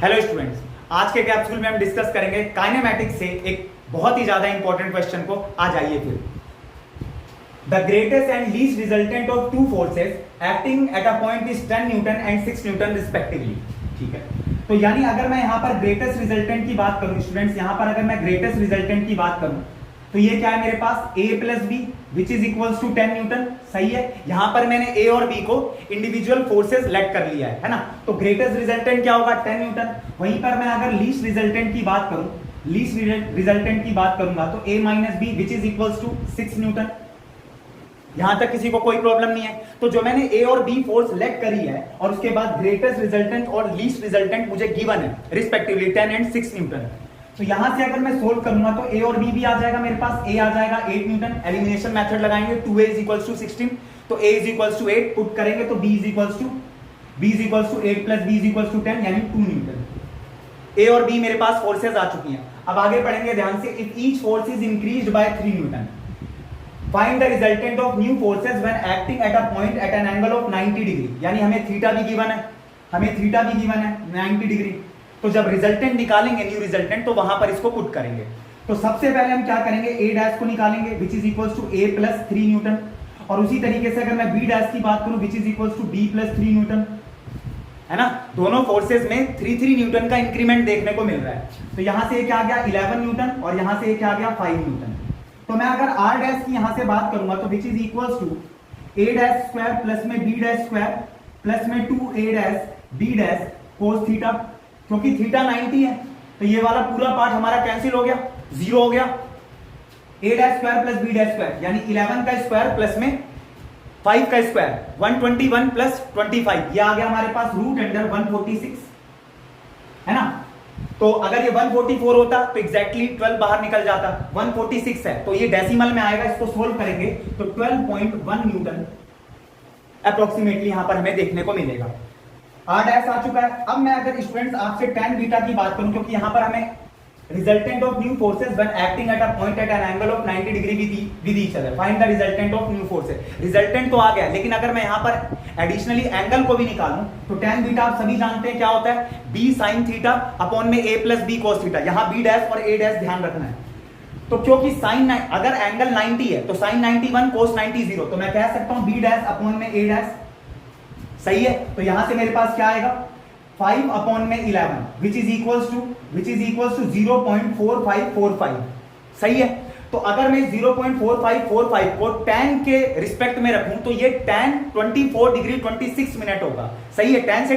Hello students, आज के capsule में हम डिस्कस करेंगे काइनेमैटिक्स से एक बहुत ही ज्यादा इंपॉर्टेंट क्वेश्चन को। आ जाइए फिर। The greatest and least resultant of two forces acting at a point is 10 Newton and 6 Newton respectively. ठीक है, तो यानी अगर मैं यहां पर ग्रेटेस्ट रिजल्टेंट की बात करूं स्टूडेंट्स, यहां पर अगर मैं ग्रेटेस्ट रिजल्टेंट की बात करूं तो ये क्या है मेरे पास a plus B which is equals to 10 newton. सही है, यहां पर मैंने a और b को इंडिविजुअल फोर्सेस लेट कर लिया है ना। तो ग्रेटेस्ट रिजल्टेंट क्या होगा 10 न्यूटन। वहीं पर मैं अगर लीस्ट रिजल्टेंट की बात करूं, लीस्ट रिजल्टेंट की बात करूंगा तो a minus B which is equals to 6 newton. यहां तक किसी को कोई प्रॉब्लम नहीं है। तो जो मैंने a और b फोर्स लेट करी है और उसके बाद ग्रेटेस्ट रिजल्टेंट और लीस्ट रिजल्टेंट मुझे गिवन है रिस्पेक्टिवली 10 एंड 6 न्यूटन। तो यहां से अगर मैं सोल्व करूंगा तो a और b भी आ जाएगा मेरे पास। a आ जाएगा 8 न्यूटन, एलिमिनेशन मेथड लगाएंगे 2a इज इक्वल्स टू 16, तो a is equals to 8 put करेंगे तो b is equals to 8 plus b is equals to 10 यानी 2 न्यूटन। a और b मेरे पास फोर्सेस आ चुकी हैं। अब आगे पढ़ेंगे ध्यान से। If each force is increased by 3 newton, find the resultant of new forces when acting at a point at an angle of 90 degree. यानी हमें थीटा भी गिवन है, 90 डिग्री। तो जब रिजल्टेंट निकालेंगे न्यू रिजल्टेंट तो वहां पर इसको पुट करेंगे। तो सबसे पहले हम क्या करेंगे, a डैश को निकालेंगे which is equals to a plus 3 newton. और उसी तरीके से अगर मैं b डैश की बात करूं which is equals to b plus 3 newton, है ना। दोनों फोर्सेस में 3 न्यूटन का इंक्रीमेंट देखने को मिल रहा है। तो यहां से क्या आ गया 11 न्यूटन और यहां से क्या आ गया 5 न्यूटन। तो मैं अगर r डैश की यहां से बात करूंगा तो which is equals to a dash square plus में b डैश स्क्वायर प्लस में 2a dash b dash cos theta. क्योंकि थीटा 90 है तो ये वाला पूरा पार्ट हमारा कैंसिल हो गया, 0 हो गया। a dash square plus b dash square यानी 11 का स्क्वायर प्लस में 5 का स्क्वायर 121 प्लस 25, ये आ गया हमारे पास रूट अंडर 146, है ना। तो अगर ये 144 होता तो एग्जैक्टली 12 बाहर निकल जाता, 146 है तो ये डेसिमल में आएगा। इसको सोल्व करेंगे तो 12.1 न्यूटन अप्रोक्सीमेटली यहां पर हमें देखने को मिलेगा। r डैश आ चुका है। अब मैं अगर स्टूडेंट्स आपसे tan बीटा की बात करूं, क्योंकि यहां पर हमें resultant of new forces when acting at a point at an angle of 90 degree with each other, find the resultant of new forces. Resultant तो आ गया, लेकिन अगर मैं यहां पर एडिशनली एंगल को भी निकालूं तो tan बीटा आप सभी जानते हैं क्या होता है, b sin थीटा अपॉन में a plus b cos theta. यहां b डैश और a डैश ध्यान रखना है। तो क्योंकि sin अगर एंगल 90 है तो sin 91 cos 90 0, तो मैं कह सकता हूं b डैश अपॉन में a डैश। सही है, तो यहां से मेरे पास क्या आएगा 5 अपॉन में 11 विच इज इक्वल्स टू 0.4545। सही है, तो अगर मैं 0.4545 को tan के रिस्पेक्ट में रखूं तो ये tan 24 डिग्री 26 मिनट होगा। सही है, tan से